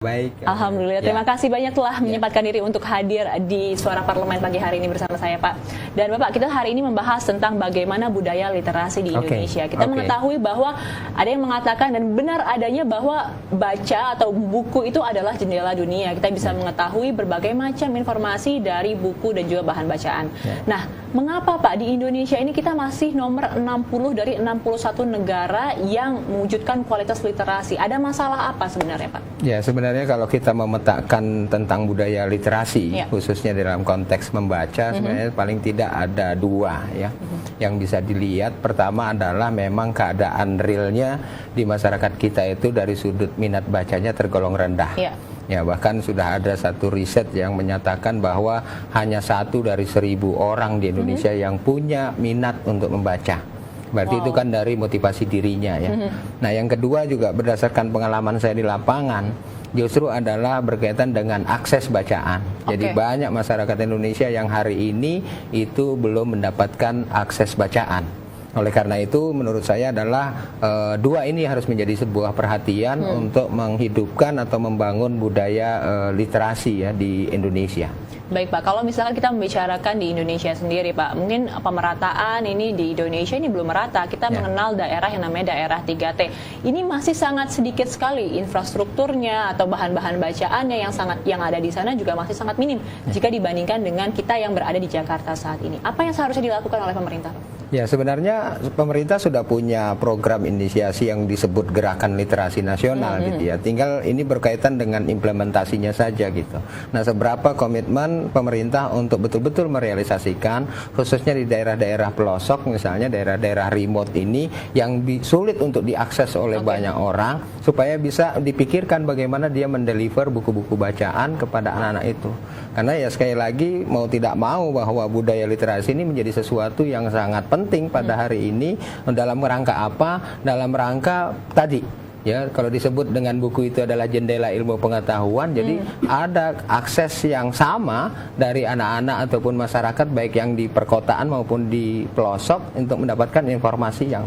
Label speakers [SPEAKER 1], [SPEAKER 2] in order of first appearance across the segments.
[SPEAKER 1] Baik.
[SPEAKER 2] Alhamdulillah, terima kasih banyak telah menyempatkan diri untuk hadir di Suara Parlemen pagi hari ini bersama saya, Pak. Dan Bapak, kita hari ini membahas tentang bagaimana budaya literasi di Indonesia. Kita mengetahui bahwa ada yang mengatakan dan benar adanya bahwa baca atau buku itu adalah jendela dunia. Kita bisa mengetahui berbagai macam informasi dari buku dan juga bahan bacaan. Nah, mengapa Pak di Indonesia ini kita masih nomor 60 dari 61 negara yang mewujudkan kualitas literasi? Ada masalah apa sebenarnya, Pak?
[SPEAKER 1] Ya, sebenarnya kalau kita memetakan tentang budaya literasi, khususnya dalam konteks membaca, sebenarnya paling tidak ada dua ya yang bisa dilihat. Pertama adalah memang keadaan realnya di masyarakat kita itu dari sudut minat bacanya tergolong rendah. Ya, bahkan sudah ada satu riset yang menyatakan bahwa hanya 1 dari 1.000 orang di Indonesia yang punya minat untuk membaca. Berarti itu kan dari motivasi dirinya ya. Nah, yang kedua juga berdasarkan pengalaman saya di lapangan, justru adalah berkaitan dengan akses bacaan. Jadi banyak masyarakat Indonesia yang hari ini itu belum mendapatkan akses bacaan. Oleh karena itu menurut saya adalah dua ini harus menjadi sebuah perhatian untuk menghidupkan atau membangun budaya literasi ya di Indonesia.
[SPEAKER 2] Baik Pak, kalau misalkan kita membicarakan di Indonesia sendiri Pak, mungkin pemerataan ini di Indonesia ini belum merata. Kita mengenal daerah yang namanya daerah 3T. Ini masih sangat sedikit sekali infrastrukturnya atau bahan-bahan bacaannya yang ada di sana juga masih sangat minim jika dibandingkan dengan kita yang berada di Jakarta saat ini. Apa yang seharusnya dilakukan oleh pemerintah?
[SPEAKER 1] Ya, sebenarnya pemerintah sudah punya program inisiasi yang disebut Gerakan Literasi Nasional gitu ya. Tinggal ini berkaitan dengan implementasinya saja gitu. Nah, seberapa komitmen pemerintah untuk betul-betul merealisasikan, khususnya di daerah-daerah pelosok, misalnya daerah-daerah remote ini yang sulit untuk diakses oleh banyak orang, supaya bisa dipikirkan bagaimana dia mendeliver buku-buku bacaan kepada anak-anak itu. Karena ya sekali lagi mau tidak mau bahwa budaya literasi ini menjadi sesuatu yang sangat penting pada hari ini. Dalam rangka apa? Dalam rangka tadi ya, kalau disebut dengan buku itu adalah jendela ilmu pengetahuan, jadi ada akses yang sama dari anak-anak ataupun masyarakat baik yang di perkotaan maupun di pelosok untuk mendapatkan informasi yang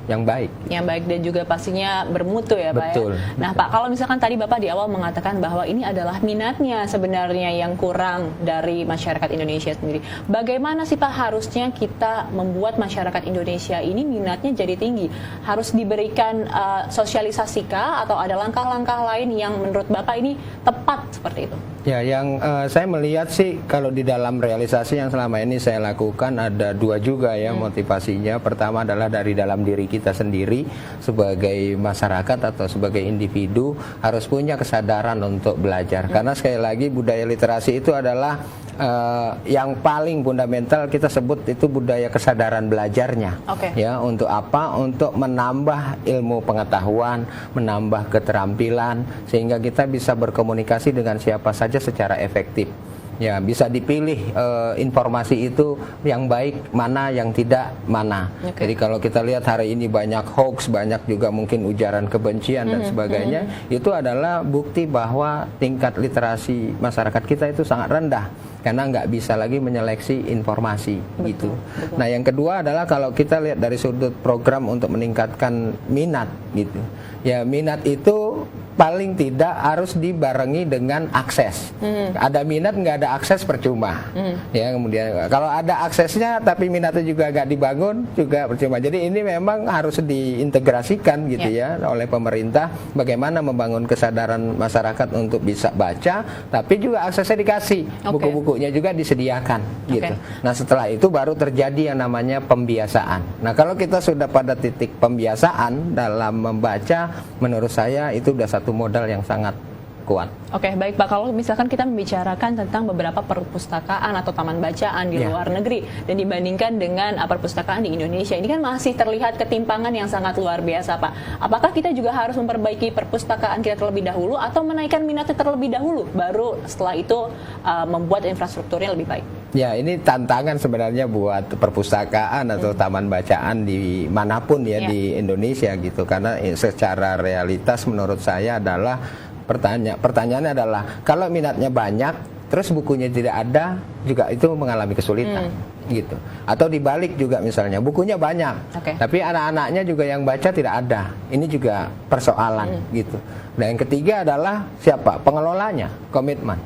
[SPEAKER 1] baik. Yang
[SPEAKER 2] baik dan juga pastinya bermutu ya Pak.
[SPEAKER 1] Betul.
[SPEAKER 2] Ya? Nah Pak, kalau misalkan tadi Bapak di awal mengatakan bahwa ini adalah minatnya sebenarnya yang kurang dari masyarakat Indonesia sendiri. Bagaimana sih Pak harusnya kita membuat masyarakat Indonesia ini minatnya jadi tinggi? Harus diberikan sosialisasi kah atau ada langkah-langkah lain yang menurut Bapak ini tepat seperti itu?
[SPEAKER 1] Ya, yang saya melihat sih kalau di dalam realisasi yang selama ini saya lakukan ada dua juga ya motivasinya. Pertama adalah dari dalam diri kita sendiri sebagai masyarakat atau sebagai individu harus punya kesadaran untuk belajar. Karena sekali lagi budaya literasi itu adalah yang paling fundamental, kita sebut itu budaya kesadaran belajarnya. Ya, untuk apa? Untuk menambah ilmu pengetahuan, menambah keterampilan sehingga kita bisa berkomunikasi dengan siapa saja secara efektif. Ya, bisa dipilih informasi itu yang baik mana, yang tidak mana. Jadi kalau kita lihat hari ini banyak hoax, banyak juga mungkin ujaran kebencian dan sebagainya, itu adalah bukti bahwa tingkat literasi masyarakat kita itu sangat rendah karena nggak bisa lagi menyeleksi informasi gitu. Nah, yang kedua adalah kalau kita lihat dari sudut program untuk meningkatkan minat gitu. Ya, minat itu paling tidak harus dibarengi dengan akses. Ada minat nggak ada akses percuma. Ya, kemudian kalau ada aksesnya tapi minatnya juga nggak dibangun juga percuma. Jadi ini memang harus diintegrasikan gitu ya oleh pemerintah. Bagaimana membangun kesadaran masyarakat untuk bisa baca, tapi juga aksesnya dikasih, buku-bukunya juga disediakan gitu. Nah, setelah itu baru terjadi yang namanya pembiasaan. Nah, kalau kita sudah pada titik pembiasaan dalam membaca, menurut saya itu sudah satu modal yang sangat kuat.
[SPEAKER 2] Baik Pak, kalau misalkan kita membicarakan tentang beberapa perpustakaan atau taman bacaan di luar negeri dan dibandingkan dengan perpustakaan di Indonesia, ini kan masih terlihat ketimpangan yang sangat luar biasa Pak. Apakah kita juga harus memperbaiki perpustakaan kita terlebih dahulu atau menaikkan minatnya terlebih dahulu, baru setelah itu membuat infrastrukturnya lebih baik?
[SPEAKER 1] Ya, ini tantangan sebenarnya buat perpustakaan atau taman bacaan di manapun ya di Indonesia gitu, karena secara realitas menurut saya adalah pertanyaannya adalah kalau minatnya banyak terus bukunya tidak ada, juga itu mengalami kesulitan. gitu. Atau dibalik juga misalnya bukunya banyak, tapi anak-anaknya juga yang baca tidak ada. Ini juga persoalan gitu. Dan yang ketiga adalah siapa? Pengelolanya, komitmen.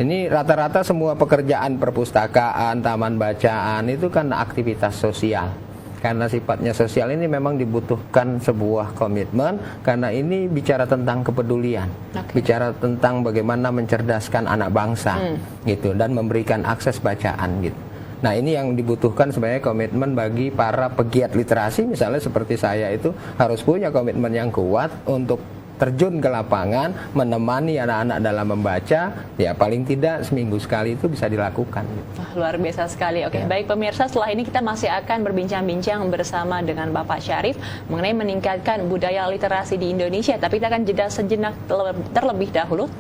[SPEAKER 1] Ini rata-rata semua pekerjaan perpustakaan, taman bacaan itu kan aktivitas sosial. Karena sifatnya sosial ini memang dibutuhkan sebuah komitmen, karena ini bicara tentang kepedulian, bicara tentang bagaimana mencerdaskan anak bangsa gitu, dan memberikan akses bacaan gitu. Nah, ini yang dibutuhkan sebenarnya komitmen bagi para pegiat literasi, misalnya seperti saya itu harus punya komitmen yang kuat untuk terjun ke lapangan, menemani anak-anak dalam membaca, ya paling tidak seminggu sekali itu bisa dilakukan.
[SPEAKER 2] Luar biasa sekali. Oke, baik pemirsa, setelah ini kita masih akan berbincang-bincang bersama dengan Bapak Syarif mengenai meningkatkan budaya literasi di Indonesia, tapi kita akan jeda sejenak terlebih dahulu.